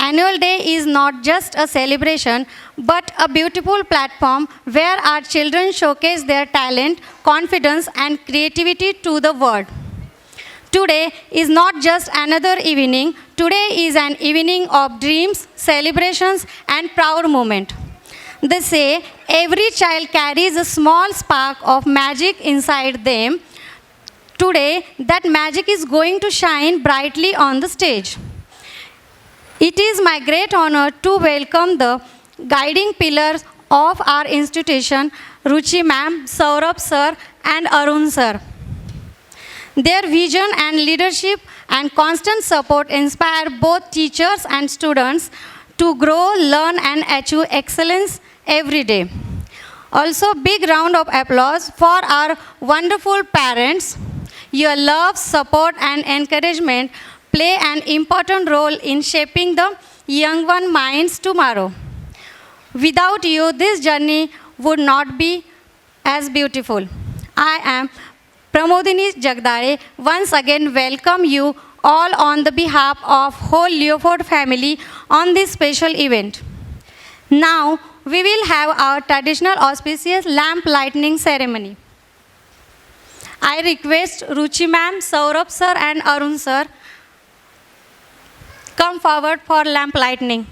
Annual Day is not just a celebration, but a beautiful platform where our children showcase their talent, confidence, and creativity to the world. Today is not just another evening, today is an evening of dreams, celebrations, and proud moment. They say every child carries a small spark of magic inside them. Today, that magic is going to shine brightly on the stage. It is my great honor to welcome the guiding pillars of our institution, Ruchi ma'am, Saurabh sir, and Arun sir. Their vision and leadership and constant support inspire both teachers and students to grow, learn, and achieve excellence every day. Also, big round of applause for our wonderful parents. Your love, support, and encouragement play an important role in shaping the young one minds tomorrow. Without you, this journey would not be as beautiful. I am Pramodini Jagdare. Once again, welcome you all on the behalf of whole Leoford family on this special event. Now, we will have our traditional auspicious lamp lighting ceremony. I request Ruchi ma'am, Saurabh sir, and Arun sir come forward for lamp lighting.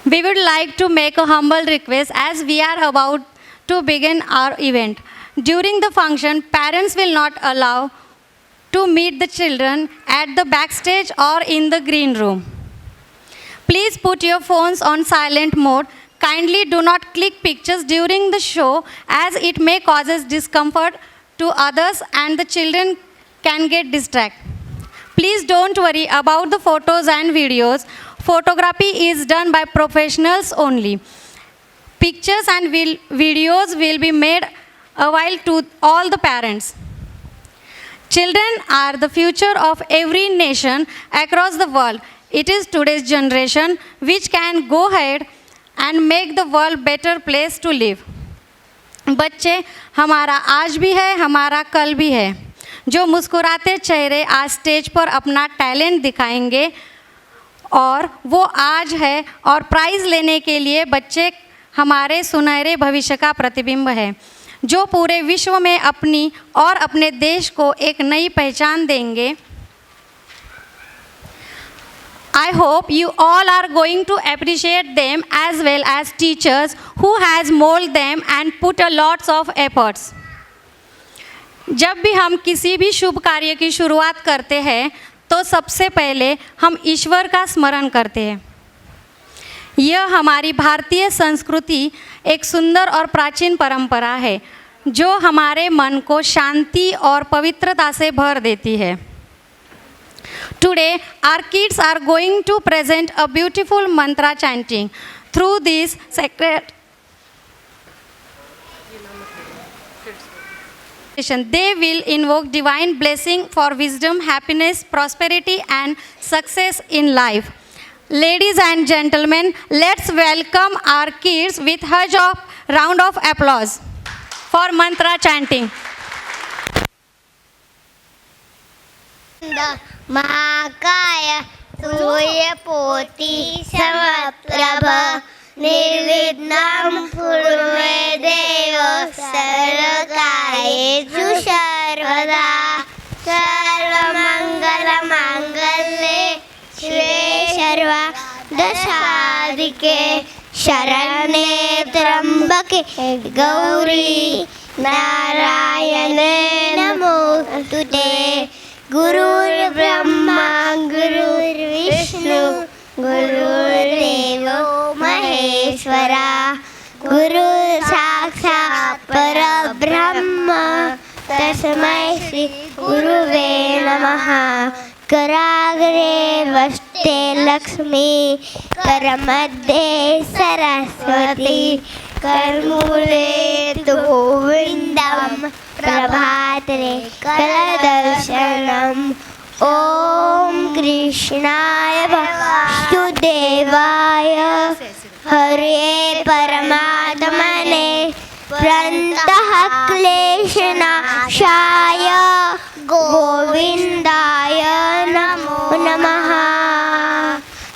We would like to make a humble request as we are about to begin our event. During the function, parents will not allow to meet the children at the backstage or in the green room. Please put your phones on silent mode. Kindly do not click pictures during the show as it may cause discomfort to others and the children can get distracted. Please don't worry about the photos and videos. Photography is done by professionals only. Pictures and videos will be made available to all the parents. Children are the future of every nation across the world. It is today's generation which can go ahead and make the world better place to live. बच्चे हमारा आज भी है, हमारा कल भी है. जो मुस्कुराते चेहरे आज स्टेज पर अपना टैलेंट दिखाएंगे और वो आज है और प्राइज़ लेने के लिए बच्चे हमारे सुनहरे भविष्य का प्रतिबिंब है जो पूरे विश्व में अपनी और अपने देश को एक नई पहचान देंगे. I hope you all are going to appreciate them as well as teachers who has molded them and put a lots of efforts. जब भी हम किसी भी शुभ कार्य की शुरुआत करते हैं तो सबसे पहले हम ईश्वर का स्मरण करते हैं. यह हमारी भारतीय संस्कृति एक सुंदर और प्राचीन परंपरा है जो हमारे मन को शांति और पवित्रता से भर देती है. Today, our kids are going to present a beautiful mantra chanting. Through this sacred they will invoke divine blessing for wisdom, happiness, prosperity, and success in life. Ladies and gentlemen, let's welcome our kids with a round of applause for mantra chanting. महाकाय सूर्यकोटि समप्रभ निर्विघ्नं कुरु मे देव सर्वकार्येषु सर्वदा सर्वमङ्गलमाङ्गल्ये शिवे सर्वार्थसाधिके शरण्ये त्र्यम्बके गौरी नारायणे नमोस्तुते. गुरुर्ब्रह्मा गुरुर्विष्णु गुरुर्देवो महेश्वरा गुरु साक्षात् परब्रह्म तस्मै श्री गुरुवे नमः. कराग्रे वस्ते लक्ष्मी करमध्ये सरस्वती करमूले तु गोविन्दं प्रभाते करदर्शनम्. ॐ कृष्णाय वासुदेवाय हरे परमात्मने प्रन्तः क्लेशनाशाय गोविन्दाय नमो नमः।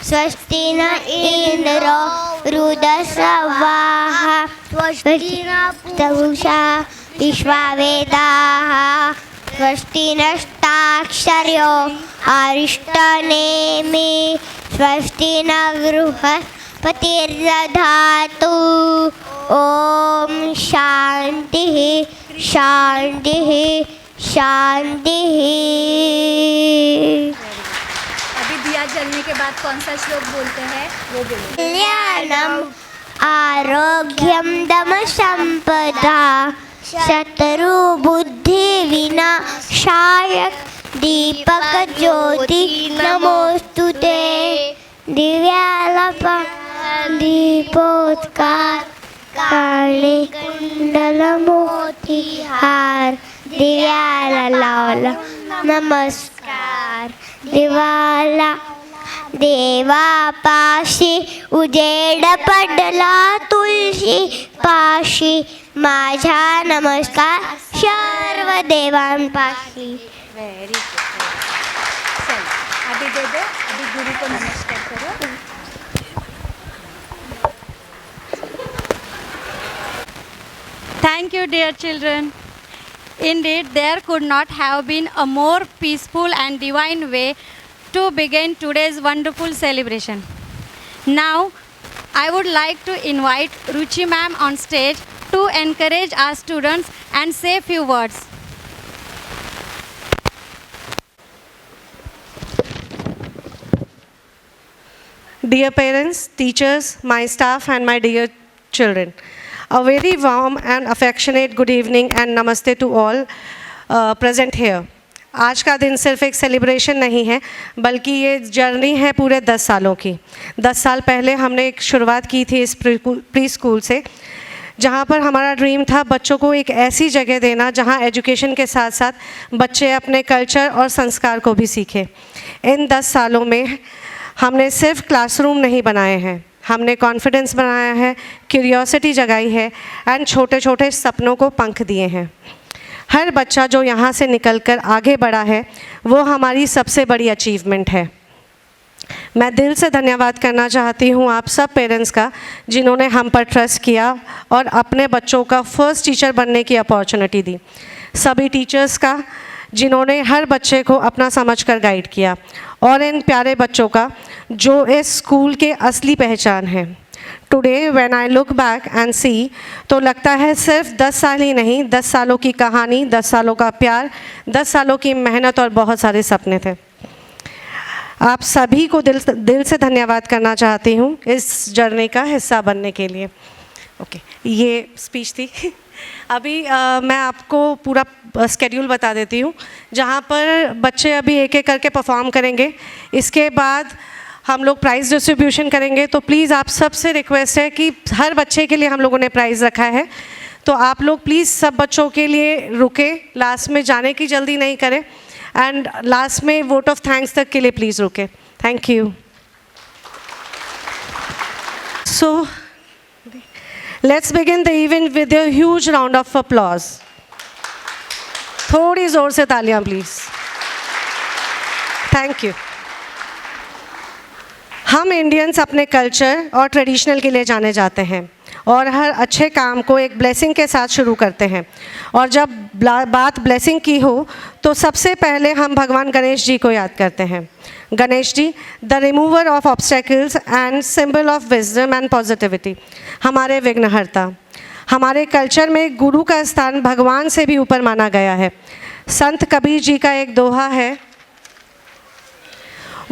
स्वस्ति न इन्द्रो वृधश्रवाः स्वस्ति न पूषा विश्ववेदाः स्वस्ति नस्ताक्षर्यो अरिष्टनेमि स्वस्ति न बृहस्पतिर्दधातु। ॐ शान्तिः शान्तिः शान्तिः। अभी दिया जलने के बाद कौन सा श्लोक बोलते हैं वो बोलो। कल्याणम् आरोग्यं दमसम्पदा शत्रुबुद्धिविनाशाय दीपकज्योति नमोस्तुते। दिव्यालपदीपोत्कार कालीकुण्डलमोतिहार दिव्याललाल नमस्कार। दिवाला देवापाशी उजेड पडला तुळशी पाशी माझा नमस्कार सर्व देवांपाशी। Very good. चलो अभी दे दो, अभी गुरु को नमस्कार करो। Thank you, dear children. Indeed, there could not have been a more peaceful and divine way to begin today's wonderful celebration. Now, I would like to invite Ruchi ma'am on stage to encourage our students and say a few words. Dear parents, teachers, my staff and my dear children, a very warm and affectionate good evening and namaste to all present here. आज का दिन सिर्फ एक celebration नहीं है बल्कि ये journey है पूरे 10 सालों की। 10 साल पहले हमने एक शुरुआत की थी इस प्री स्कूल से, जहाँ पर हमारा ड्रीम था बच्चों को एक ऐसी जगह देना जहाँ एजुकेशन के साथ साथ बच्चे अपने कल्चर और संस्कार को भी सीखें। इन 10 सालों में हमने सिर्फ क्लासरूम नहीं बनाए हैं, हमने कॉन्फिडेंस बनाया है, क्यूरियोसिटी जगाई है एंड छोटे छोटे सपनों को पंख दिए हैं। हर बच्चा जो यहाँ से निकलकर आगे बढ़ा है वो हमारी सबसे बड़ी अचीवमेंट है। मैं दिल से धन्यवाद करना चाहती हूँ आप सब पेरेंट्स का जिन्होंने हम पर ट्रस्ट किया और अपने बच्चों का फर्स्ट टीचर बनने की अपॉर्चुनिटी दी। सभी टीचर्स का जिन्होंने हर बच्चे को अपना समझकर गाइड किया, और इन प्यारे बच्चों का जो इस स्कूल के असली पहचान है। Today when I look back and see तो लगता है सिर्फ 10 साल ही नहीं, 10 सालों की कहानी, 10 सालों का प्यार, 10 सालों की मेहनत और बहुत सारे सपने थे। आप सभी को दिल से धन्यवाद करना चाहती हूँ इस जर्नी का हिस्सा बनने के लिए। ओके, ये स्पीच थी। अभी मैं आपको पूरा स्केड्यूल बता देती हूँ, जहाँ पर बच्चे अभी एक एक करके परफॉर्म करेंगे। इसके बाद हम लोग प्राइज़ डिस्ट्रीब्यूशन करेंगे, तो प्लीज़ आप सबसे रिक्वेस्ट है कि हर बच्चे के लिए हम लोगों ने प्राइज़ रखा है, तो आप लोग प्लीज़ सब बच्चों के लिए रुके, लास्ट में जाने की जल्दी नहीं करें एंड लास्ट में वोट ऑफ थैंक्स तक के लिए प्लीज़ रुके। Thank you. So let's begin the event with a huge round of applause. थोड़ी ज़ोर से तालियां प्लीज़। Thank you. हम इंडियंस अपने कल्चर और ट्रेडिशनल के लिए जाने जाते हैं और हर अच्छे काम को एक ब्लेसिंग के साथ शुरू करते हैं, और जब बात ब्लेसिंग की हो तो सबसे पहले हम भगवान गणेश जी को याद करते हैं। Ganesh ji, the remover of obstacles and symbol of wisdom and positivity, हमारे विघ्नहर्ता। हमारे कल्चर में गुरु का स्थान भगवान से भी ऊपर माना गया है। संत कबीर जी का एक दोहा है,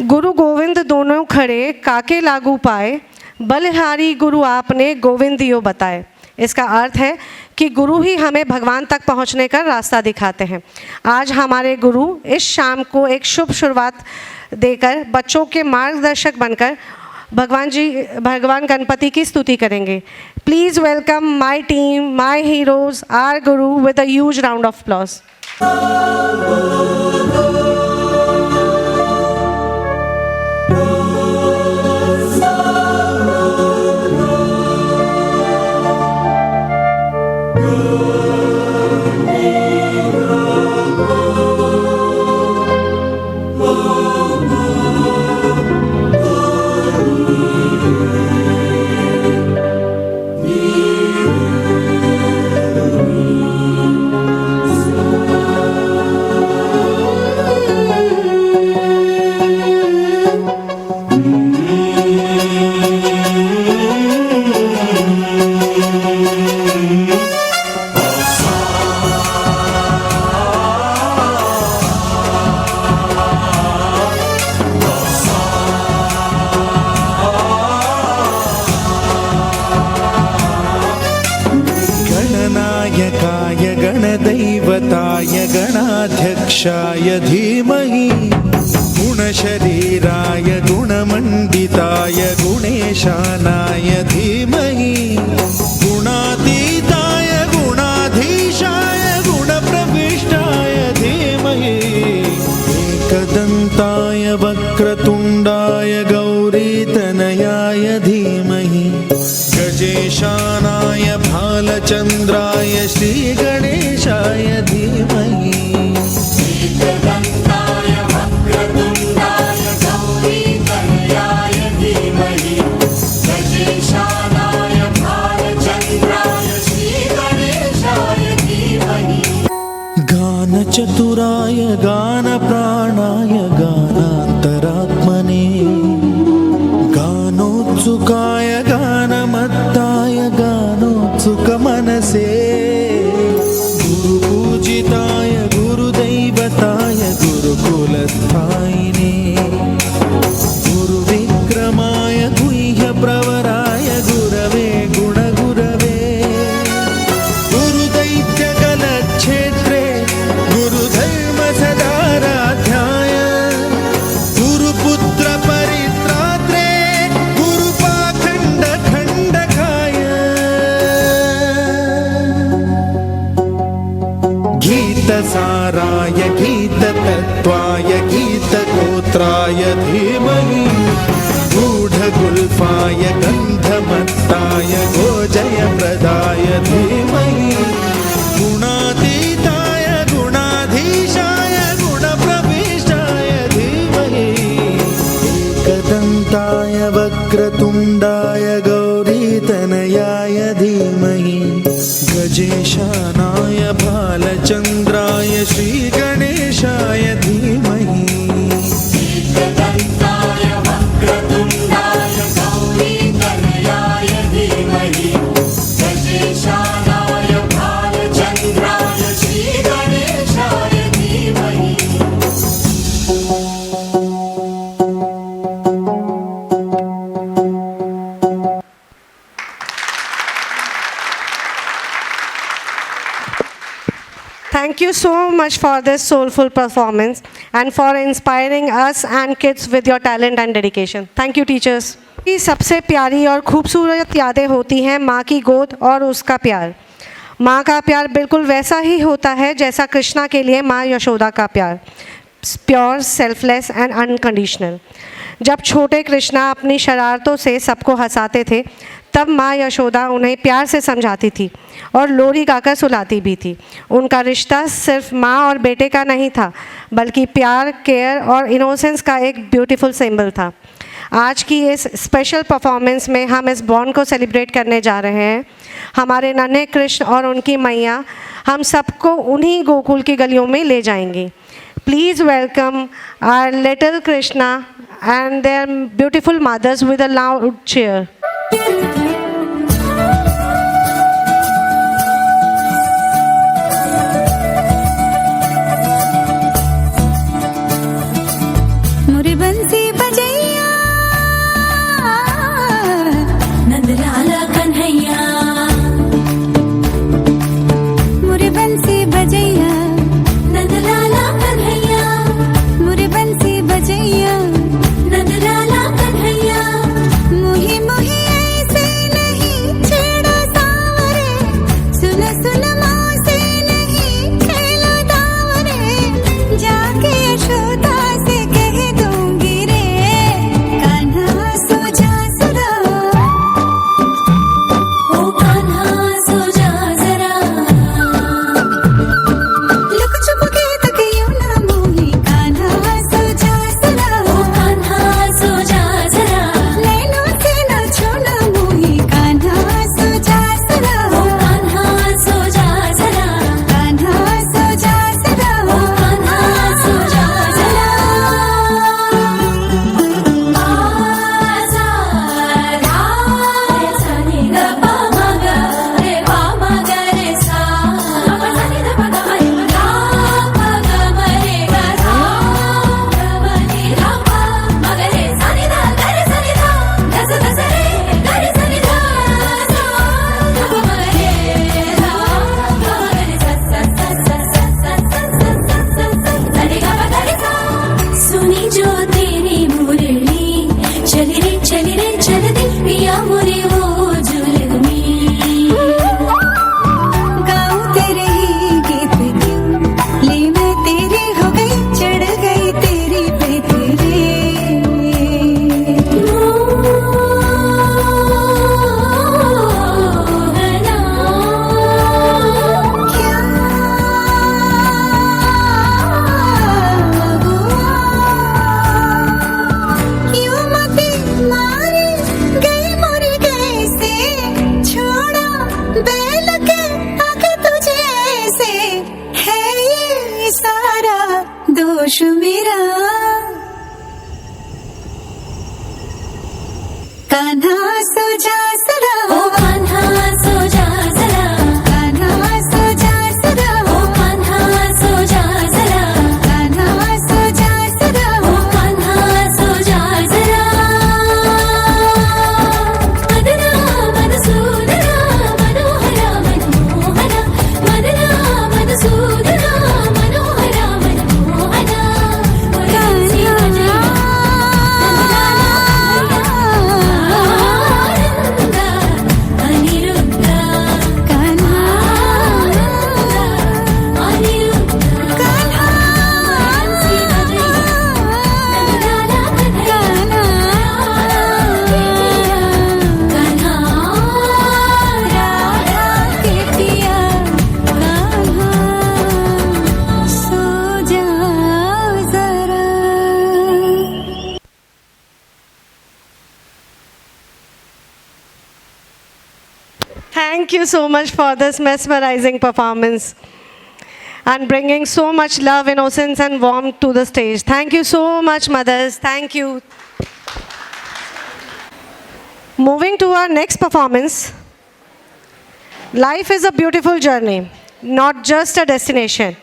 गुरु गोविंद दोनों खड़े काके लागू पाए, बलिहारी गुरु आपने गोविंदियो बताए। इसका अर्थ है कि गुरु ही हमें भगवान तक पहुंचने का रास्ता दिखाते हैं। आज हमारे गुरु इस शाम को एक शुभ शुरुआत देकर बच्चों के मार्गदर्शक बनकर भगवान गणपति की स्तुति करेंगे। Please welcome my team, my heroes, our guru with a huge round of applause. गणनायकाय गणदैवताय गणाध्यक्षाय धीमहि गुणशरीराय गुणमण्डिताय गुणेशानाय धीमहि गुणातीताय गुणाधीशाय गुणप्रविष्टाय धीमहि एकदन्ताय वक्रतुण्डाय गौरीतनयाय धीमहि गजेशानाय भालचन्द्राय श्रीगणेशाय धीमहि एकदन्ताय वक्रतुण्डाय गौरीतनयाय धीमहि गजेशानाय भालचन्द्राय श्रीगणेशाय धीमहि गानचतुराय गानप्राणाय गानान्तरात्मने गानोत्सुकाय गानमत्ताय गानोत्सुकमनसे गुरुपूजिताय गुरुदैवताय गुरुकुलस्थायिने गुरुविक्रमाय गुह्यप्रवराय गुरवे गुणगुरवे गुरुदैत्यकलक्षेत्रे गुरुधर्मसदाराध्याय गुरुपुत्रपरित्रात्रे गुरुपाखण्डखण्डकाय गीतसाराय गीततत्त्वाय गीतगोत्राय धीमहि गूढगुल्फाय गन्धमत्ताय गोजयप्रदाय धीमहि गुणातीताय गुणाधीशाय गुणप्रविष्टाय धीमहि एकदन्ताय वक्रतुण्डाय गौरीतनयाय धीमहि गजेशानाय भालचन्द्राय श्रीगणेशाय धीमहि एकदन्ताय वक्रतुण्डाय गौरीतनयाय धीमहि गजेशानाय भालचन्द्राय श्रीगणेशाय धीमहि Thank you so much for this soulful performance and for inspiring us and kids with your talent and dedication. Thank you, teachers. की सबसे प्यारी और खूबसूरत यादें होती हैं माँ की गोद और उसका प्यार। माँ का प्यार बिल्कुल वैसा ही होता है जैसा कृष्णा के लिए माँ यशोदा का प्यार, प्योर, सेल्फलेस एंड अनकंडीशनल। जब छोटे कृष्णा अपनी शरारतों से सबको हंसाते थे, तब माँ यशोदा उन्हें प्यार से समझाती थी और लोरी गाकर सुलाती भी थी। उनका रिश्ता सिर्फ माँ और बेटे का नहीं था, बल्कि प्यार, केयर और इनोसेंस का एक ब्यूटीफुल सिंबल था। आज की इस स्पेशल परफॉर्मेंस में हम इस बॉन्ड को सेलिब्रेट करने जा रहे हैं। हमारे नन्हे कृष्ण और उनकी मैया हम सबको उन्हीं गोकुल की गलियों में ले जाएंगी। Please welcome our little Krishna and their beautiful mothers with a loud cheer. मुरी बंसी बजैया नंदलाला कन्हैया, मुरी बंसी बजैया नंदलाला कन्हैया, मुरी बंसी बजैया नंदलाला कन्हैया। मुही मुही ऐसे नहीं छेड़ो सावरे, सुन सुन मौसे नहीं खेलो दावरे, जाके यशोदा से कह दूंगी रे, कान्हा सो जा जरा, ओ कान्हा सो जा जरा, पशु मेरा कान्हा सो जा सदा ओ कान्हा सो जा सदा कान्हा सो जा सदा ओ कान्हा सो जा सदा कान्हा सो जा सदा ओ कान्हा सो जा सदा मदना मधुसूदना मनोहरा मनमोहना मदना मधुसूदना मनोहरा मनमोहना Thank you so much for this mesmerizing performance and bringing so much love, innocence, and warmth to the stage. Thank you so much, mothers. Thank you. Moving to our next performance. Life is a beautiful journey, not just a destination.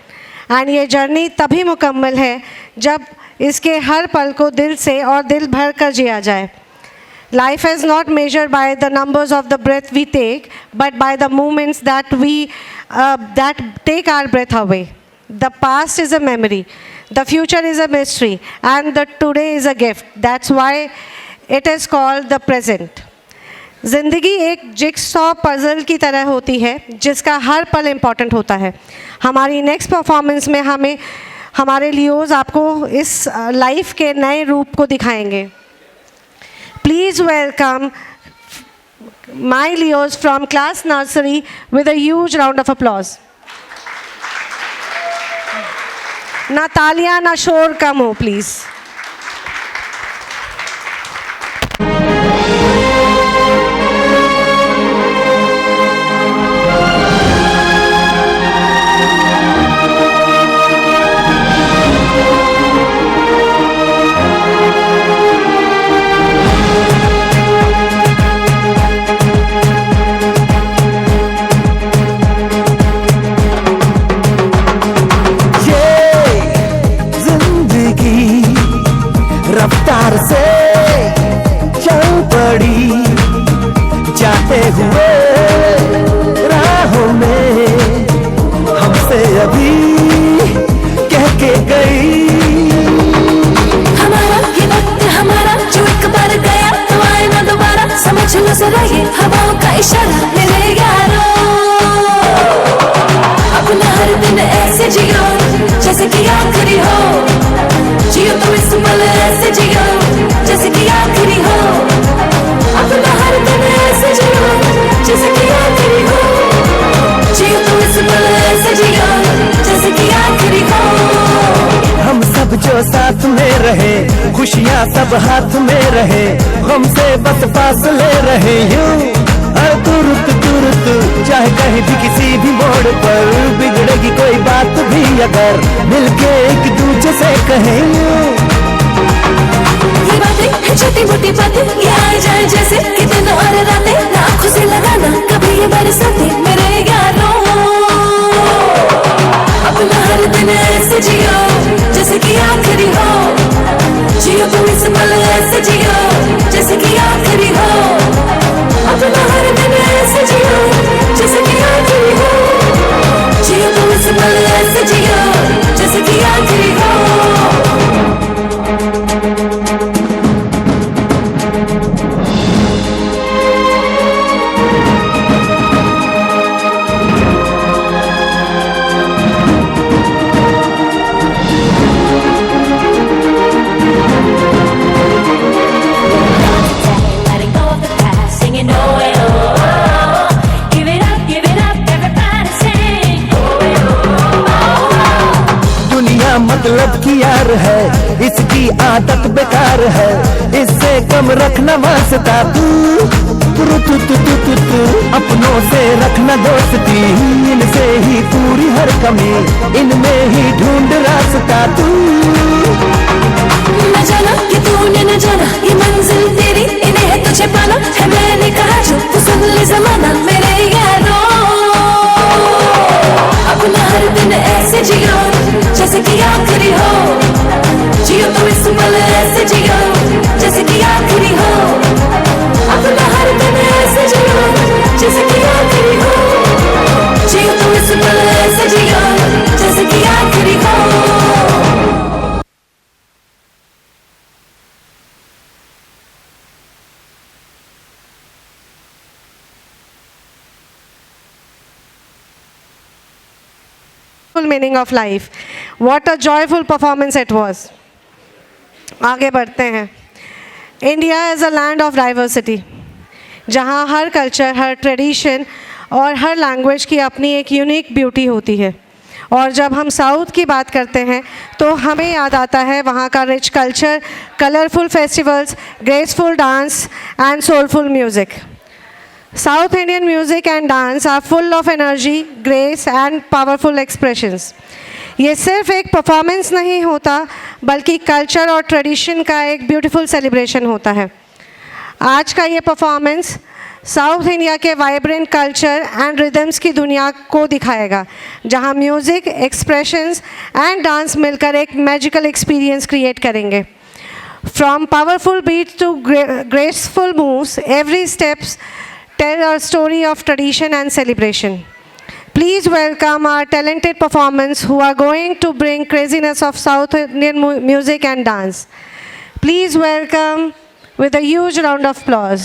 And ये journey तभी मुकम्मल है जब इसके हर पल को दिल से और दिल भर कर जिया जाए. Life is not measured by the numbers of the breath we take, but by the moments that that take our breath away. The past is a memory, the future is a mystery, and the today is a gift. That's why it is called the present. ज़िंदगी एक jigsaw puzzle की तरह होती है जिसका हर पल important होता है. हमारी नेक्स्ट परफॉर्मेंस में हमारे लियोज आपको इस लाइफ के नए रूप को दिखाएंगे. Please welcome my Leos from class nursery with a huge round of applause. ना तालियां ना शोर कम हो please. रफ्तार से चल पड़ी जाते हुए राहों में हमसे अभी कह के गई. हमारा ये वक्त हमारा जो एक बार गया तो आए ना दोबारा. समझ लो जरा ये हवाओं का इशारा मेरे यारों. अपना हर दिन ऐसे जियो जैसे कि आखिरी हो. जियो तुम इस पल ऐसे जियो जैसे कि आखिरी हो. अपना हर दिन ऐसे जियो जैसे कि आखिरी हो. जियो तुम इस पल ऐसे जियो जैसे कि आखिरी हो. हम सब जो साथ में रहे खुशियाँ सब हाथ में रहे हमसे बस फासले रहे यूं तुरत तुरत चाहे कहीं भी किसी भी मोड़ पर बिगड़ेगी कोई बात भी अगर मिलके एक दूसरे से कहें यूं. ये बातें छोटी मोटी बातें ये आ जाए जैसे कि दिन और रातें आँखों से लगाना कभी ये बरसाते मेरे यारों. अपना हर दिन ऐसे जियो जैसे कि आखिरी हो. जियो तुम इस पल ऐसे जियो जैसे कि आखिरी हो. अपना हर दिन ऐसे जियो जैसे कि आखिरी हो. जियो तुम इस पल ऐसे जियो जैसे कि आखिरी हो. मतलब की यार है इसकी आदत बेकार है इससे कम रखना वास्ता तू अपनों से रखना दोस्ती इनसे ही पूरी हर कमी इनमें ही ढूंढ रास्ता तू। न जाना कि तूने न जाना ये मंजिल तेरी इन्हें है तुझे पाना है मैंने कहा जो तू सुन ले जमाना मेरे यारों। अपना हर दिन ऐसे जियो जैसे कि आखिरी हो, जियो तो इस पल ऐसे जियो जैसे कि आखिरी हो। अपना हर दिन ऐसे जियो जैसे कि आखिरी हो, जियो तो इस पल ऐसे जियो जैसे कि आखिरी हो। Full meaning of life. What a joyful performance it was. आगे बढ़ते हैं. India is a land of diversity, जहाँ हर कल्चर, हर ट्रेडिशन और हर लैंग्वेज की अपनी एक यूनिक ब्यूटी होती है. और जब हम साउथ की बात करते हैं तो हमें याद आता है वहाँ का rich culture, colourful festivals, graceful dance and soulful music. South Indian music and dance are full of energy, grace and powerful expressions. ये सिर्फ एक परफॉर्मेंस नहीं होता बल्कि कल्चर और ट्रेडिशन का एक ब्यूटीफुल सेलिब्रेशन होता है. आज का ये परफॉर्मेंस साउथ इंडिया के वाइब्रेंट कल्चर एंड रिदम्स की दुनिया को दिखाएगा, जहाँ म्यूज़िक, एक्सप्रेशंस एंड डांस मिलकर एक मैजिकल एक्सपीरियंस क्रिएट करेंगे. From powerful beats to graceful moves, every steps tell a story of tradition and celebration. Please welcome our talented performers who are going to bring craziness of South Indian music and dance. Please welcome with a huge round of applause.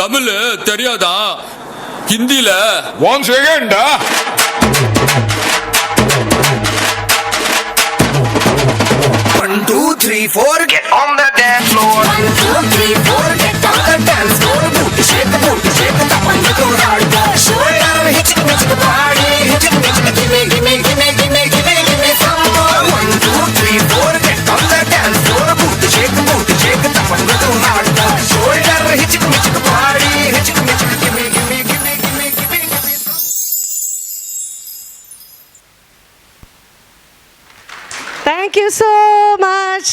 Tamil தெரியாதா? ஹிந்தில one செகண்டா. 1 2 3 4 get on the dance floor. 1 2 3 4 get on the dance floor. Booty shake the top and the ride. Shoulder hit the party, hit it, give me some more. 1 2 3 4 get on the dance floor. Booty shake the top and the ride. Shoulder hit the party, hit it, give me. Thank you so much.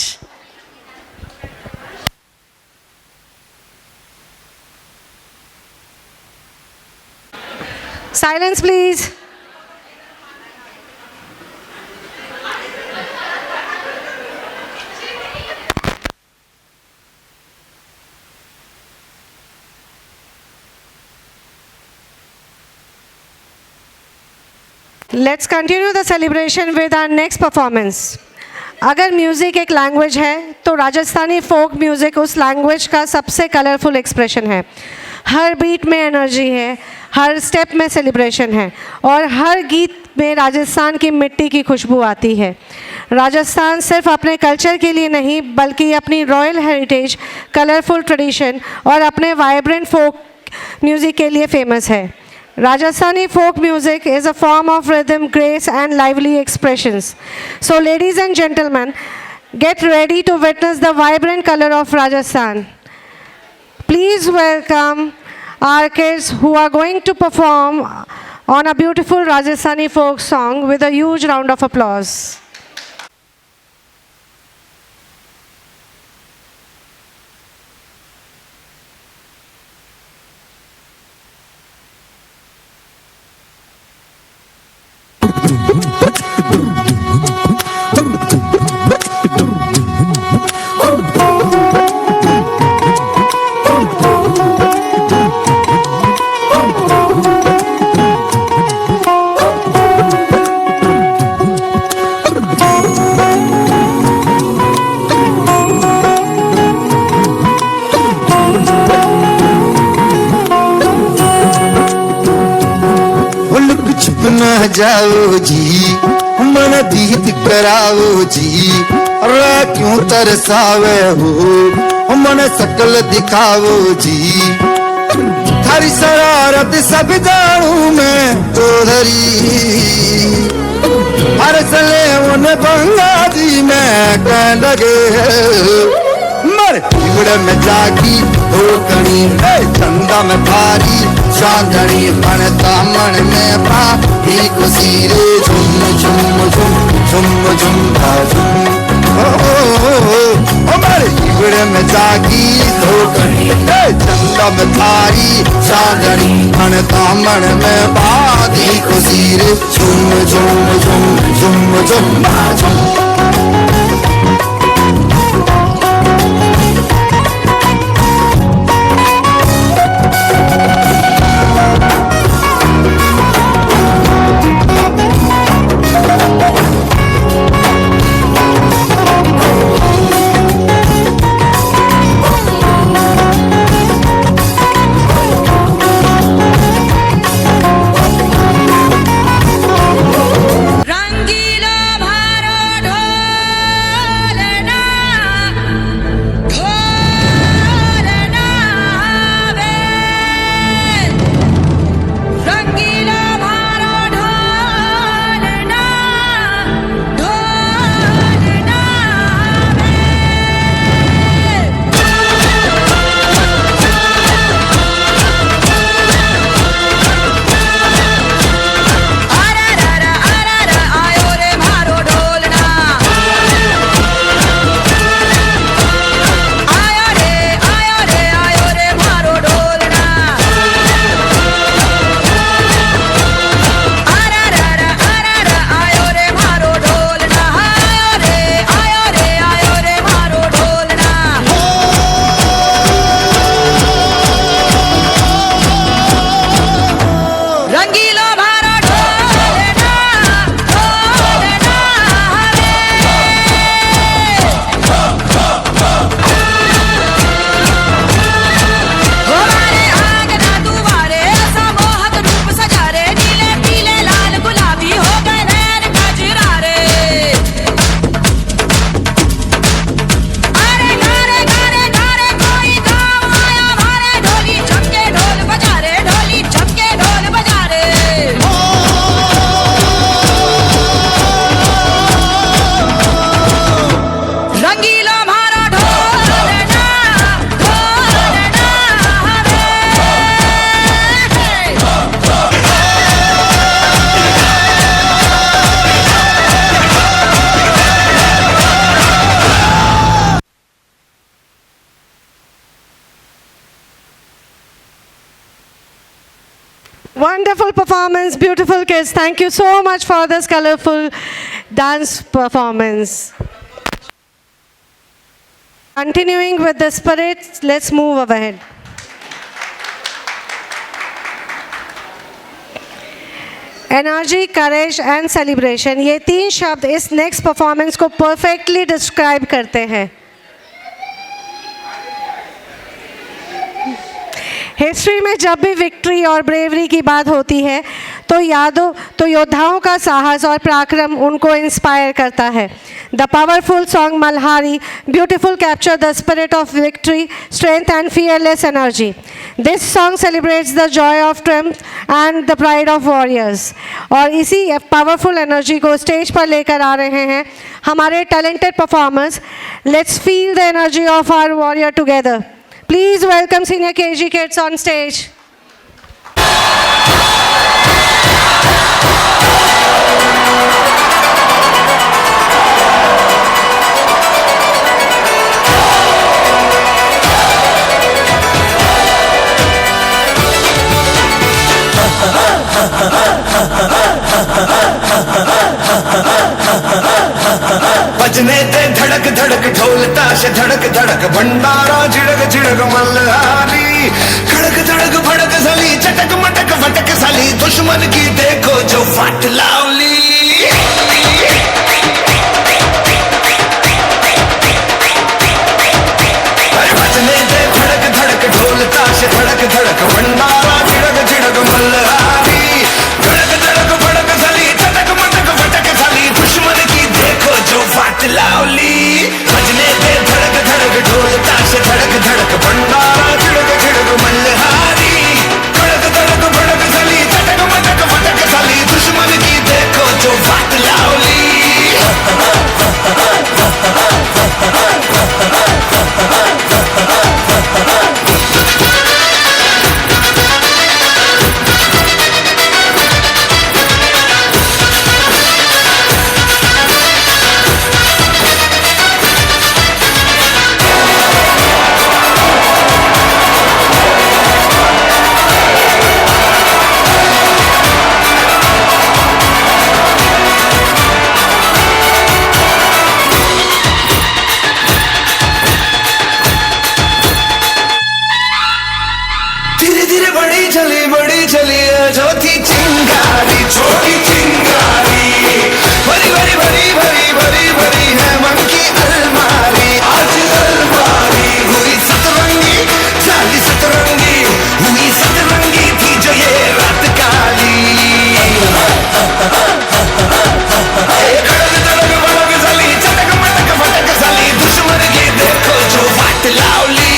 Silence, please. Let's continue the celebration with our next performance. अगर music एक language है तो Rajasthani folk music उस language का सबसे colourful expression है। हर beat में energy है, हर स्टेप में सेलिब्रेशन है और हर गीत में राजस्थान की मिट्टी की खुशबू आती है। राजस्थान सिर्फ अपने कल्चर के लिए नहीं बल्कि अपनी रॉयल हेरिटेज, कलरफुल ट्रेडिशन और अपने वाइब्रेंट फोक म्यूज़िक के लिए फेमस है। Rajasthani folk music is a form of rhythm, grace and lively expressions. So ladies and gentlemen, get ready to witness the vibrant color of Rajasthan. Please welcome our kids who are going to perform on a beautiful Rajasthani folk song with a huge round of applause. जाओ जी मन दीद कराओ जी रे क्यों तरसावे हो मन सकल दिखाओ जी थारी शरारत सब जानू मैं तो धरी हर सले उन बंगा दी मैं कह लगे मर बिगड़ में जागी हो कणी चंदा में भारी चांदनी बनता मन में पा एक सीरे झुम झुम झुम झुम झुम झुम हमारे बिगड़ में जागी हो कणी चंदा में भारी चांदनी बनता मन में पा एक सीरे झुम झुम झुम झुम झुम रंगीला भारो ढोल Wonderful performance, beautiful kids. Thank you so much for this colorful dance performance. Continuing with the spirit, let's move ahead. Energy, courage and celebration, ये तीन शब्द इस नेक्स्ट परफॉर्मेंस को परफेक्टली डिस्क्राइब करते हैं. हिस्ट्री में जब भी विक्ट्री और ब्रेवरी की बात होती है तो योद्धाओं का साहस और पराक्रम उनको इंस्पायर करता है. The powerful song Malhari beautiful capture the spirit of victory, strength and fearless energy. This song celebrates the Joy of Trump and the pride of warriors. और इसी पावरफुल एनर्जी को स्टेज पर लेकर आ रहे हैं हमारे talented performers. Let's feel the energy of our warrior together. Please welcome senior KG kids on stage. बजने दे धड़क धड़क ढोल ताश धड़क धड़क भंडारा झिड़क झिड़क मल्हारी. खड़क धड़क भड़क साली चटक मटक फटक साली दुश्मन की देखो जो फाट लावली. बजने दे धड़क धड़क ढोल ताश धड़क धड़क भंडारा झिड़क झिड़क मल्हारी. खड़क धड़क भड़क साली चटक मटक फटक साली दुश्मन की देखो जो फाट लावली. बजने दे धड़क धड़क ढोल ताश धड़क धड़क भंडारा झिड़क झिड़क मल्हारी. खड़क धड़क भड़क साली चटक मटक फटक साली दुश्मन की देखो जो फाट लावली. बड़ी चली जो थी चिंगारी छोटी चिंगारी. भरी भरी भरी भरी भरी भरी है मन की अलमारी. आज अलमारी हुई सतरंगी साली सतरंगी हुई सतरंगी थी जो ये रात काली. खड़क धड़क भड़क साली चटक मटक फटक साली दुश्मन की देखो जो फाट लावली.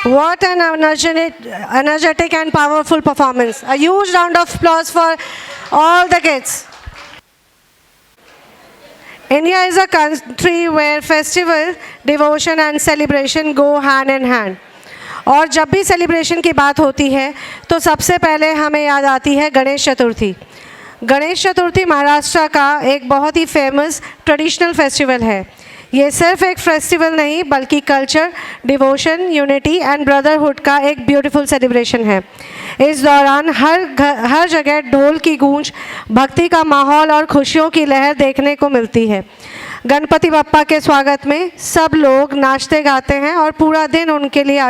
What an energetic and powerful performance. A huge round of applause for all the kids. India is a country where festival, devotion and celebration go hand in hand. और जब भी सेलिब्रेशन की बात होती है तो सबसे पहले हमें याद आती है गणेश चतुर्थी। गणेश चतुर्थी महाराष्ट्र का एक बहुत ही फेमस ट्रेडिशनल फेस्टिवल है। ये सिर्फ एक फेस्टिवल नहीं बल्कि culture, devotion, unity and brotherhood का एक ब्यूटीफुल सेलिब्रेशन है। इस दौरान हर जगह ढोल की गूंज, भक्ति का माहौल और खुशियों की लहर देखने को मिलती है। गणपति बप्पा के स्वागत में सब लोग नाचते गाते हैं और पूरा दिन उनके लिए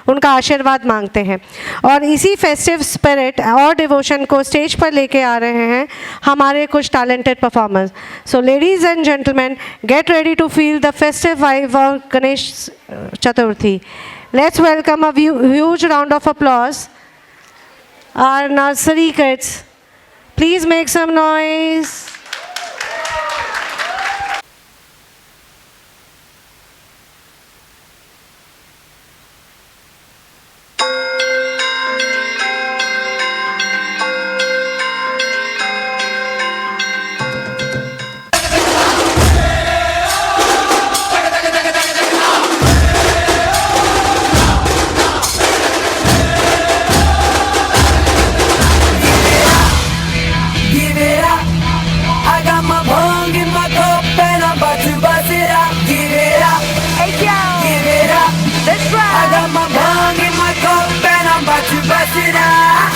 उनका आशीर्वाद मांगते हैं। और इसी फेस्टिव स्पिरिट और डिवोशन को स्टेज पर लेके आ रहे हैं हमारे कुछ talented performers. So ladies and gentleman, get ready to feel the festive vibe of Ganesh Chaturthi. Let's welcome a huge round of applause our nursery kids. Please make some noise. Give it up. I got my bong in my cup and I'm about to bust it out. Give it up. Hey yo. Give it up. That's right. I got my bong in my cup and I'm about to bust it out.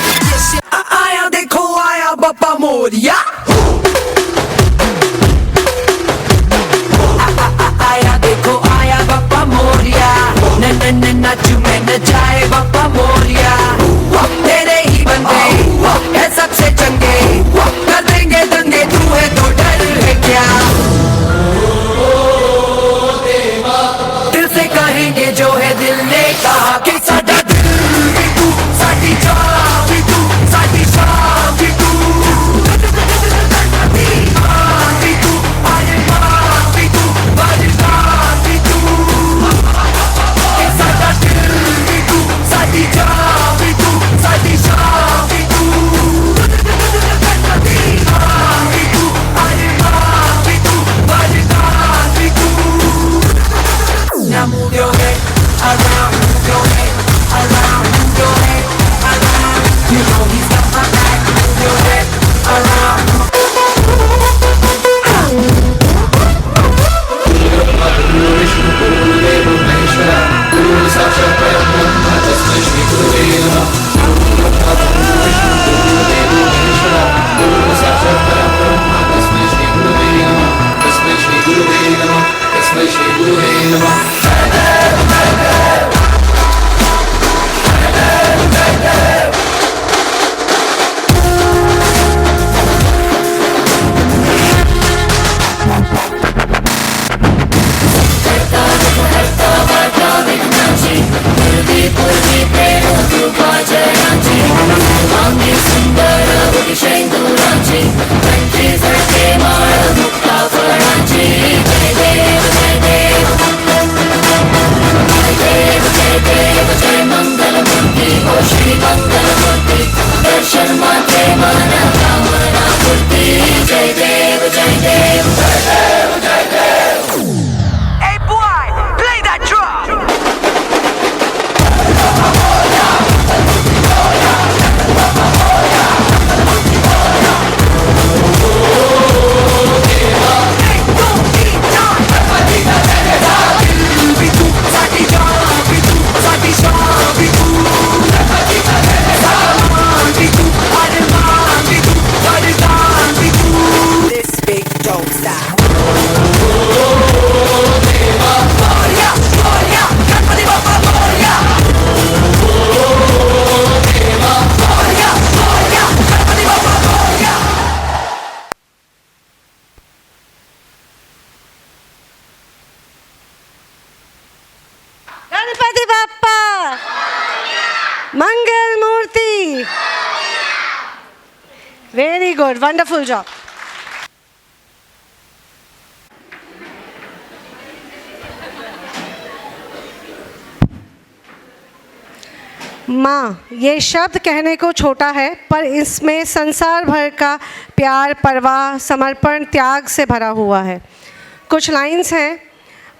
आया देखो आया बापा मोरिया. आया देखो आया बापा मोरिया. न नाचू मैं न जाए बापा मोरिया. तेरे ही बंदे है सबसे चंगे, कर देंगे दंगे, तू है तो डर है क्या? दिल से कहेंगे जो है दिल ने कहा कि साडा दिल भी तू, साडी जान भी तू, साडी शान भी तू, ईमान भी तू, आर्मान भी तू, बलिदान भी तू, कि साडा दिल भी तू, साडी जान भी तू, साडी शान भी तू, ईमान भी तू, आर्मान भी तू, बलिदान भी तू. Now move your head around, move your head around, move your head around. You know he's got my back. Move your head around. Hey boy, play that drum. This big don't stop. Moria, Moria, Ganpati Bappa Moria. Moria, Moria, Ganpati Bappa Moria. Ganpati Bappa मंगल मूर्ति. Very good, wonderful job. माँ, ये शब्द कहने को छोटा है पर इसमें संसार भर का प्यार, परवाह, समर्पण, त्याग से भरा हुआ है. कुछ लाइंस हैं.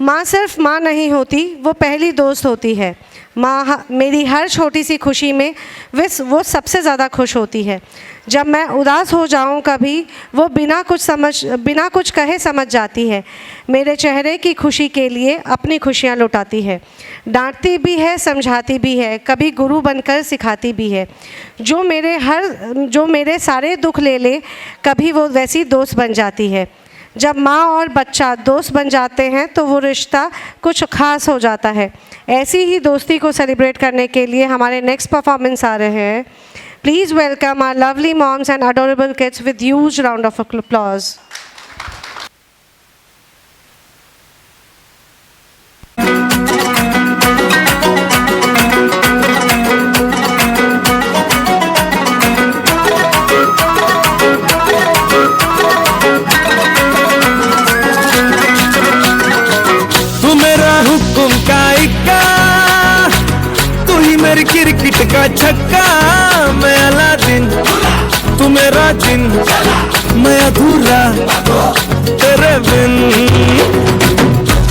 माँ सिर्फ माँ नहीं होती, वो पहली दोस्त होती है। माँ मेरी हर छोटी सी खुशी में वो सबसे ज़्यादा खुश होती है। जब मैं उदास हो जाऊँ कभी, वो बिना कुछ कहे समझ जाती है। मेरे चेहरे की खुशी के लिए अपनी खुशियाँ लुटाती है। डांटती भी है, समझाती भी है, कभी गुरु बनकर सिखाती भी है। जो मेरे सारे दुख ले ले, कभी वो वैसी दोस्त बन जाती है। जब माँ और बच्चा दोस्त बन जाते हैं तो वो रिश्ता कुछ खास हो जाता है। ऐसी ही दोस्ती को सेलिब्रेट करने के लिए हमारे नेक्स्ट परफॉर्मेंस आ रहे हैं। Please welcome our lovely moms and adorable kids with huge round of applause. Cricket का छक्का, मैं अलादीन, तू मेरा जिन, मैं अधूरा तेरे बिन।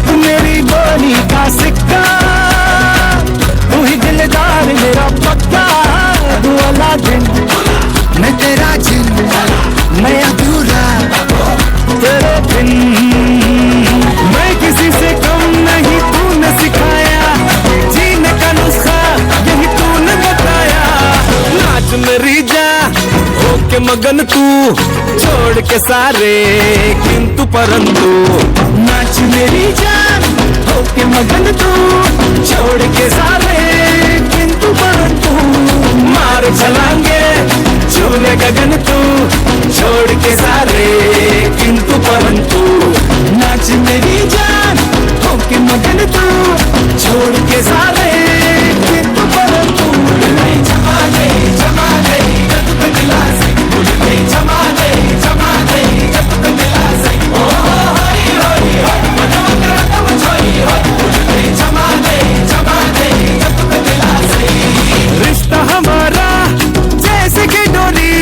तू मेरी बोली का सिक्का, तू ही दिलदार मेरा पक्का। तू अलादीन, मैं तेरा जिन, मैं अधूरा तेरे बिन। मैं किसी से कम नहीं, तूने सिखाया जीने का नुस्खा, यही तूने बताया। नाच मेरी जा होके मगन तू, छोड़ के सारे किंतु परंतु। नाच मेरी जान होके मगन तू, छोड़ के सारे किंतु परंतु। मार चलांगे छूले गगन तू, छोड़ के सारे किंतु परंतु। नाच मेरी जान होके मगन तू, छोड़ के सारे किंतु परंतु। जमा दे जमा दे जब तक दिला से, जमा दे जमा दे जब तक दिला से। ओ हरी हरी हरी मनवा कर तब छोई हो। जमा दे जब तक दिला से। रिश्ता हमारा जैसे कि डोरी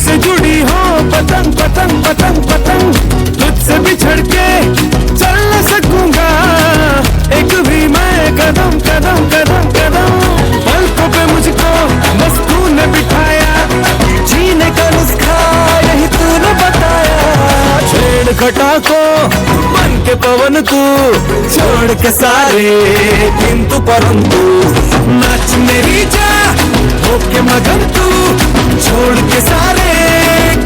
से जुड़ी हो, पतंग पतंग पतंग पतंग। तुझसे बिछड़ के चल न सकूंगा एक भी मैं कदम कदम कदम कदम। पलकों पे मुझको बस तूने बिठाया, जीने का नुस्खा यही तूने बताया। छेड़ खटा को बन के पवन तू, छोड़ के सारे किंतु परंतु। नाच मेरी जा होके मगन तू, छोड़ के सारे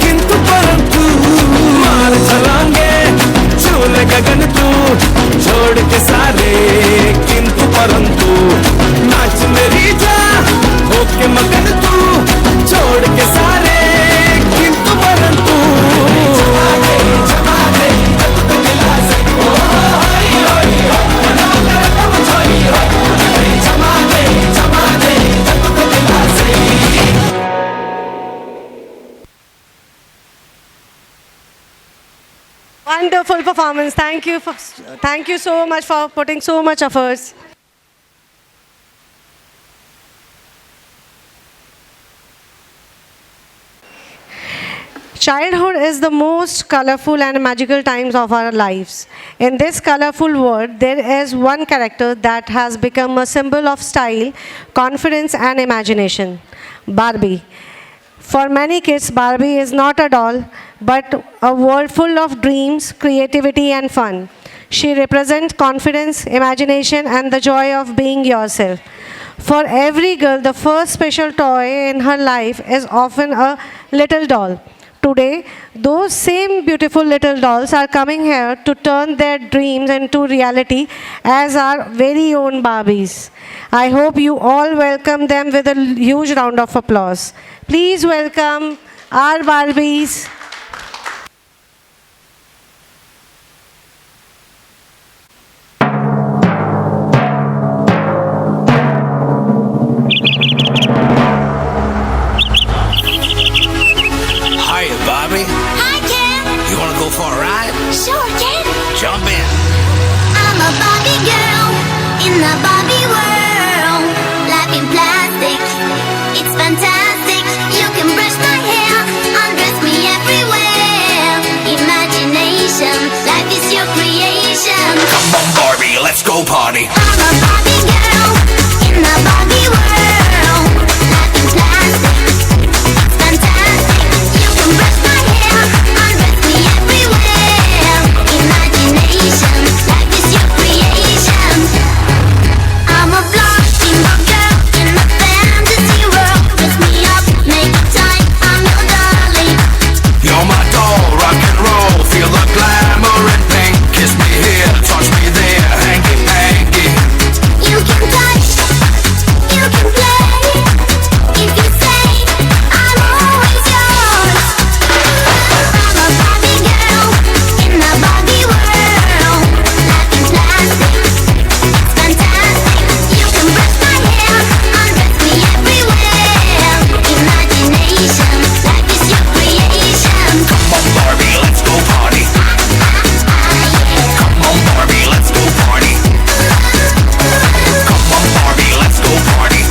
किंतु परंतु। मार चलांगे छूले गगन तू, छोड़ के सारे किंतु परंतु। नाच मेरी जा होके मगन तू, छोड़ के सारे किंतु परंतु। जमा दे जमा दे जब तक दिला से। ओ हरी हरी हरी मनवा कर तब छोई हो। जमा दे जब तक दिला से। Wonderful performance. Thank you so much for putting so much efforts. Childhood is the most colorful and magical times of our lives. In this colorful world, there is one character that has become a symbol of style, confidence, and imagination: Barbie. For many kids, Barbie is not a doll, but a world full of dreams, creativity, and fun. She represents confidence, imagination, and the joy of being yourself. For every girl, the first special toy in her life is often a little doll. Today, those same beautiful little dolls are coming here to turn their dreams into reality as our very own Barbies. I hope you all welcome them with a huge round of applause. Please welcome our Barbies. Hiya, Bobby. Hi, Ken. You want to go for a ride? Sure, Ken. Jump in. I'm a Barbie girl in the Barbie world. Life in plastic, it's fantastic. You can brush my hair, undress me everywhere. Imagination, life is your creation. Come on, let's go party. I'm a Barbie girl in the Barbie world. Life in plastic, it's fantastic. You can brush my hair, undress me everywhere. Imagination, life is your creation. I'm a blonde steamboat girl in the fantasy world. Dress me up, make it tight, I'm your darling. You're my doll, rock and roll. Feel the glamour and pink. Kiss me here, touch me there, hanky panky. You can touch, you can play. If you say I'm always yours. I'm a Barbie girl in the Barbie world. Life in plastic, it's fantastic. You can brush my hair, undress me everywhere. Imagination, life is your creation. Come on Barbie, let's go party. Come on Barbie, let's go party. Come on Barbie, let's go party.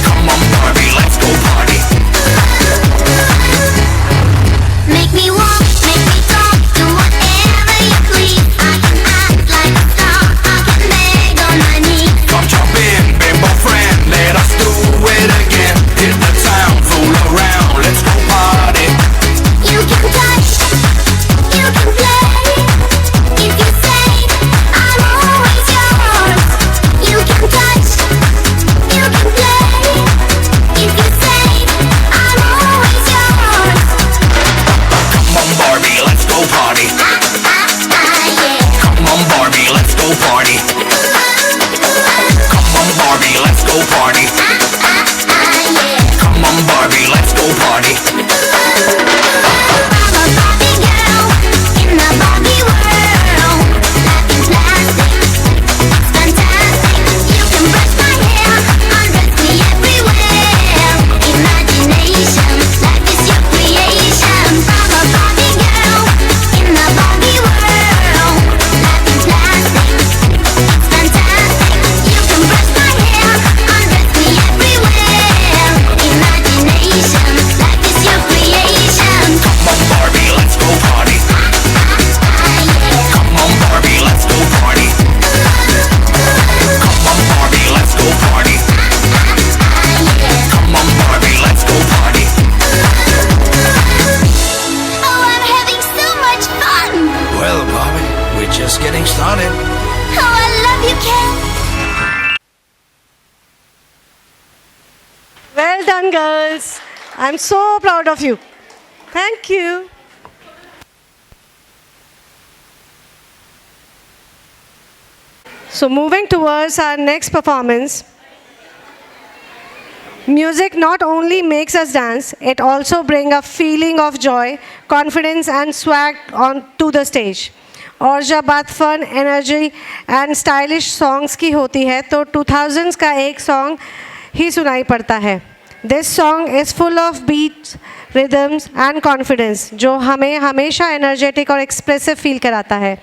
Come on Barbie, let's go party. Make me walk, make me talk, do whatever you please. I can act like a star, I can beg on my knees. Come jump in, bimbo friend, let us do it again. Hit the town, fool around, let's go party. You can touch, you can play. If you say I'm always yours. You can touch, you can play. If you say I'm always yours. Come on Barbie, let's go party. Yeah. Come on Barbie, let's go party. Come on Barbie, let's go party. Come on Barbie, let's go party. I'm a Barbie girl in the Barbie world. Life in plastic, it's fantastic. You can brush my hair, undress me everywhere. Imagination, life is your creation. I'm a Barbie girl in the Barbie world. Life in plastic, it's fantastic. You can brush my hair, undress me everywhere. Imagination, life is your creation. Come on Barbie, let's go party. Come on Barbie, let's go party. Come on Barbie, let's go party. Come on Barbie, let's go party. Oh, I'm having so much fun. Well Barbie, we're just getting started. Oh, I love you, Ken. Well done, girls. I'm so proud of you. Thank you. So moving towards our next performance, music not only makes us dance, it also brings a feeling of joy, confidence and swag onto the stage. और जब बात fun energy and stylish songs की होती है तो 2000s का एक song ही सुनाई पड़ता है. This song is full of beats, rhythms and confidence जो हमें हमेशा एनर्जेटिक और एक्सप्रेसिव फील कराता है.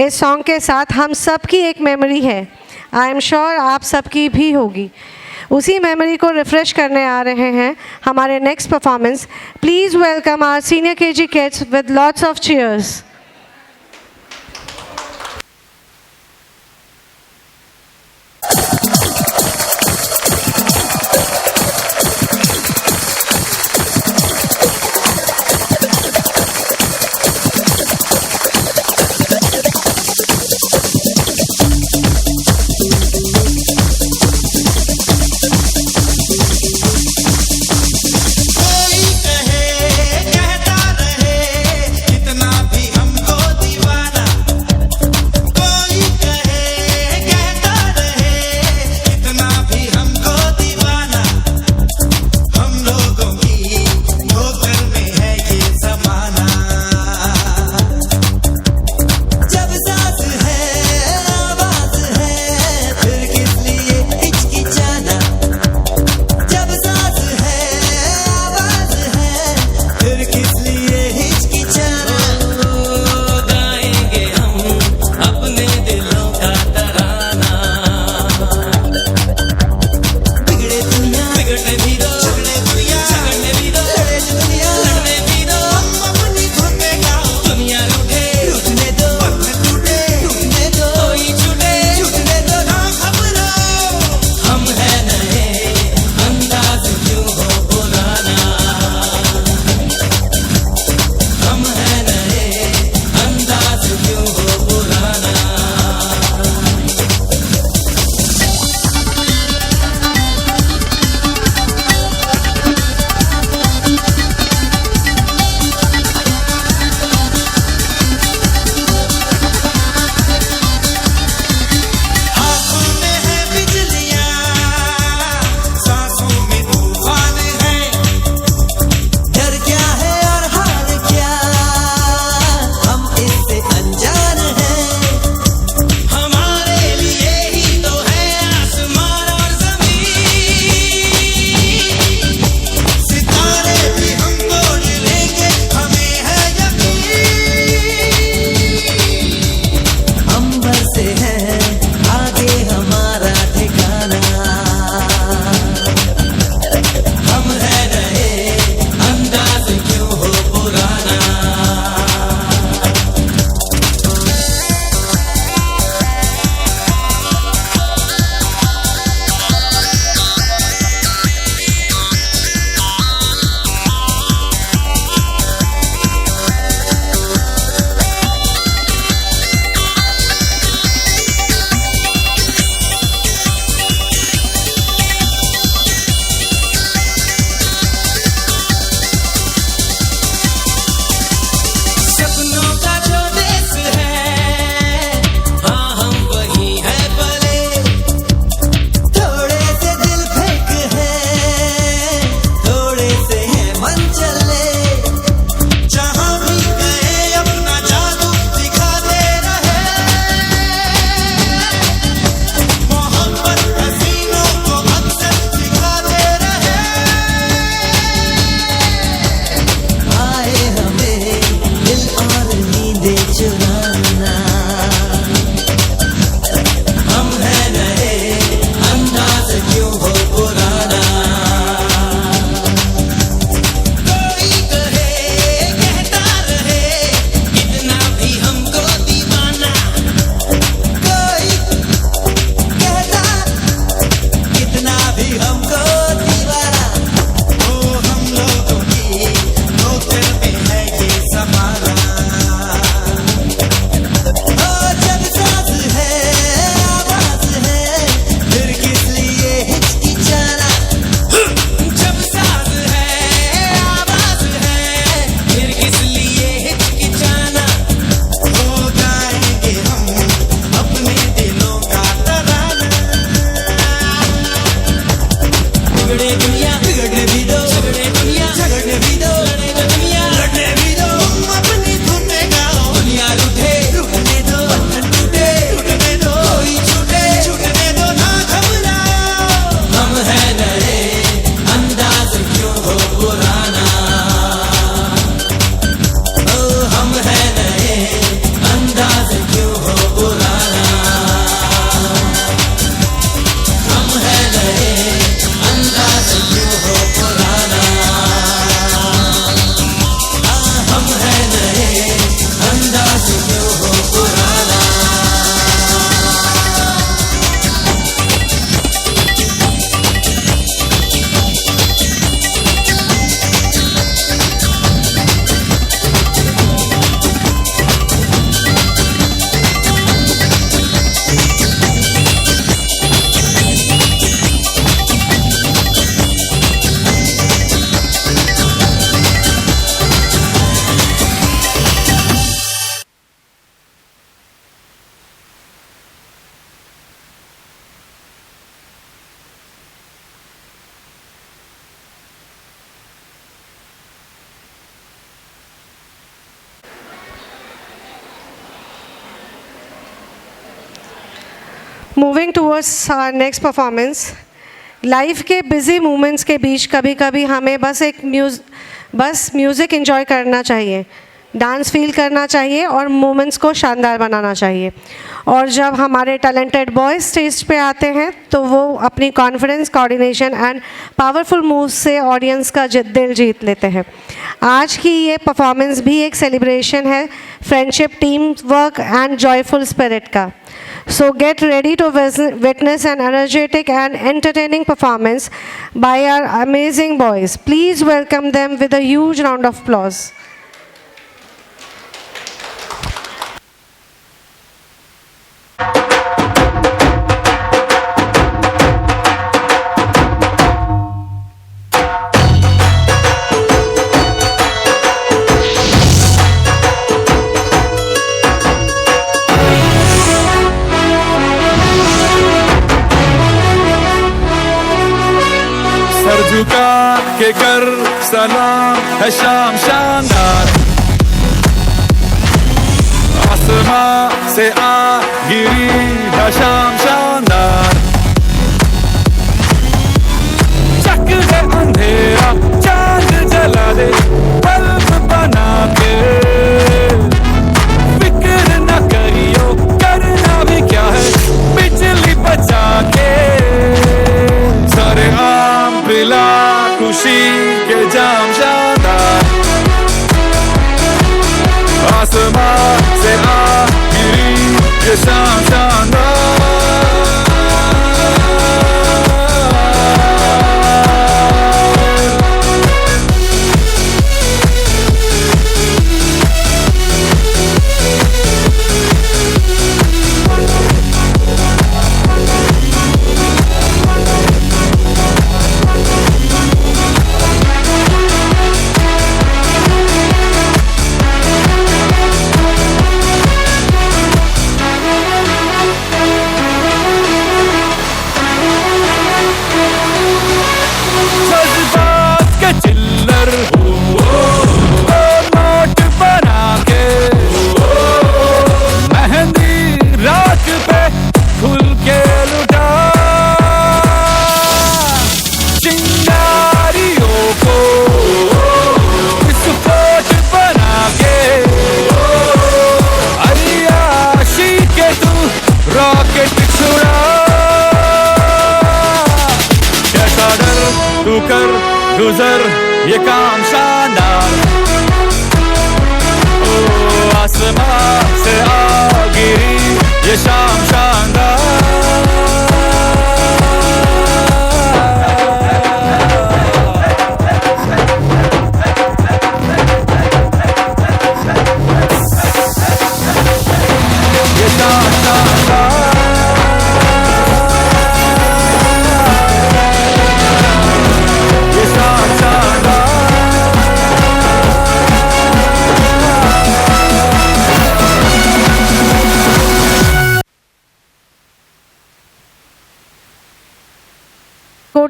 इस सॉन्ग के साथ हम सब की एक मेमोरी है, आई एम श्योर आप सबकी भी होगी. उसी मेमोरी को रिफ्रेश करने आ रहे हैं हमारे next performance. Please welcome our senior KG kids with lots of cheers. कोई कहे कहता रहे कितना भी हम moving towards our next performance, life के बिजी मोमेंट्स के बीच कभी कभी हमें बस म्यूज़िक एंजॉय करना चाहिए, डांस फील करना चाहिए और मोमेंट्स को शानदार बनाना चाहिए। और जब हमारे टैलेंटेड बॉयज स्टेज पे आते हैं तो वो अपनी confidence, coordination and powerful moves से ऑडियंस का दिल जीत लेते हैं। आज की ये परफॉर्मेंस भी एक सेलिब्रेशन है friendship, team work and joyful spirit का। So get ready to witness an energetic and entertaining performance by our amazing boys. Please welcome them with a huge round of applause. Sir झुका के कर सलाम है शाम शानदार, आसमां से आ गिरी है शाम शानदार। चक दे अंधेरा चांद जला दे बल्ब बना के, फिक्र न करियो करना भी क्या है बिजली बचा के। सारे आम पिला खुशी के जाम शानदार, आसमां से आ गिरी ये शाम शानदार। कर गुजर ये काम शानदार, ओ आसमां से आ गिरी ये शाम शानदार। ये शाम शानदार।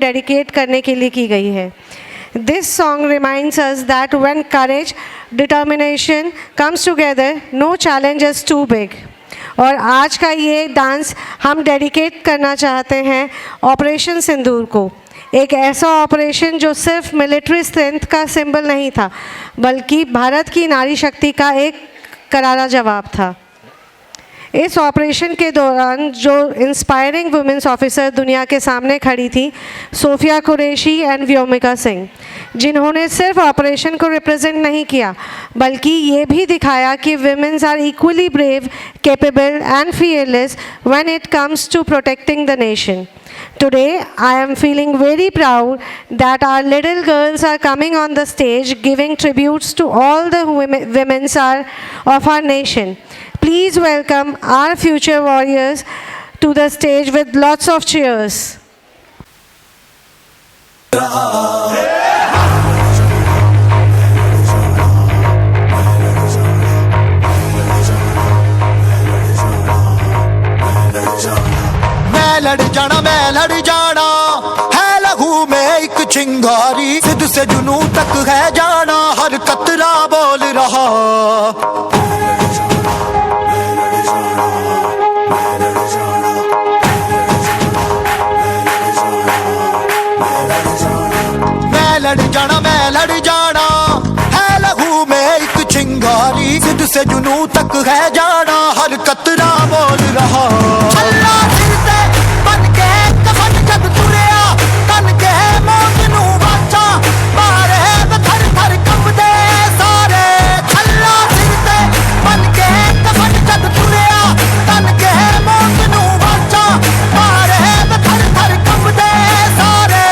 डेडिकेट करने के लिए की गई है। This song reminds us that when courage determination comes together no challenge is too big. और आज का ये डांस हम डेडिकेट करना चाहते हैं ऑपरेशन सिंदूर को, एक ऐसा ऑपरेशन जो सिर्फ मिलिट्री स्ट्रेंथ का सिंबल नहीं था बल्कि भारत की नारी शक्ति का एक करारा जवाब था। इस ऑपरेशन के दौरान जो इंस्पायरिंग वुमेन्स ऑफिसर दुनिया के सामने खड़ी थी, सोफिया कुरैशी एंड व्योमिका सिंह, जिन्होंने सिर्फ ऑपरेशन को रिप्रेजेंट नहीं किया बल्कि ये भी दिखाया कि womens are equally brave, capable and fearless when it comes to protecting the nation. Today, I am feeling very proud that our little girls are coming on the stage giving tributes to all the women of our nation. Please welcome our future warriors to the stage with lots of cheers. मैं लड़ जाना है लहू में एक चिंगारी, सिद्ध से जुनू तक है जाना, हर कतरा बोल रहा। तक है जाना, हर कतरा बोल रहा। छल्ला सिर ते बन के कफन जब तुरिया, तन के मौत नू वाचा मारे थर थर कंबदे सारे। छल्ला सिर ते बन के कफन जब तुरिया, तन के मौत नू वाचा मारे थर थर कंबदे सारे।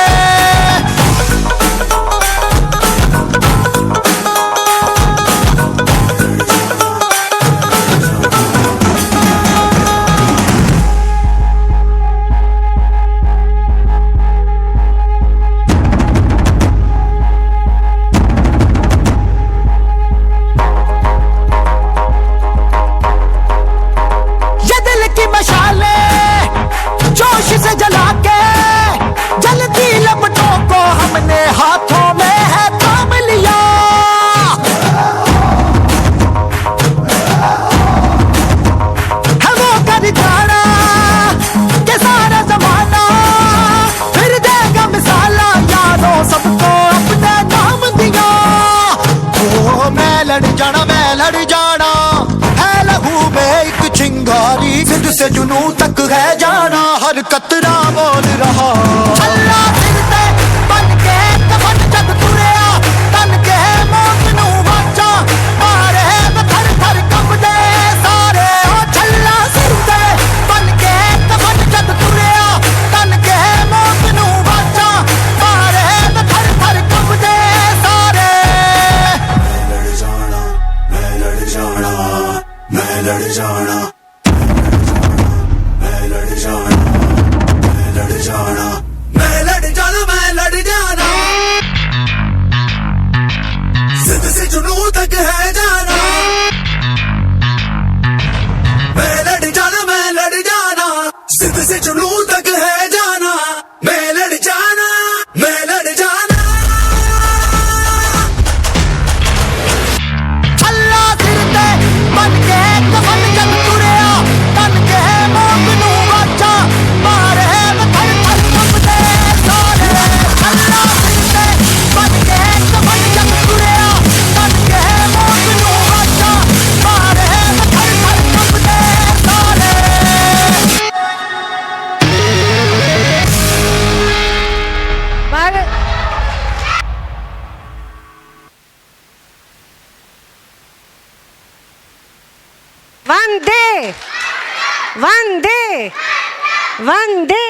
ये दिल की मशाले जोश से जला के जलती लपटों को हमने हाथों में है थाम लिया। है वो कर जाना के सारा जमाना फिर देगा मिसाला, यारों सबको अपने नाम दिया। ओ मैं लड़ जाना है लहू में एक चिंगारी, जिद से जुनू तक है जाना, हर कतरा बोल रहा। छल्ला सिर ते बन के कफन जब तुरिया, तन के मौत नू वाचा मारे थर थर कंबदे सारे। ओ छल्ला सिर ते बन के कफन जब तुरिया, तन के मौत नू वाचा मारे थर थर कंबदे सारे। मैं लड़ जाना, मैं लड़ जाना, मैं लड़ जाना, मैं लड़ जाना, मैं लड़ जाना, मैं लड़ जाना, जिद से जुनून तक है जाना। मैं लड़ जाना, मैं लड़ जाना, जिद से जुनून तक है जाना। मैं लड़ जाना, मैं लड़ जाना। छल्ला सिर ते बन के कफन जब तुरिया, तन के मौत नू वाचा मारे थर थर कंबदे सारे। छल्ला सिर ते बन के कफन जब तुरिया, तन के मौत नू वाचा मारे थर थर कंबदे सारे। वंदे वंदे वंदे।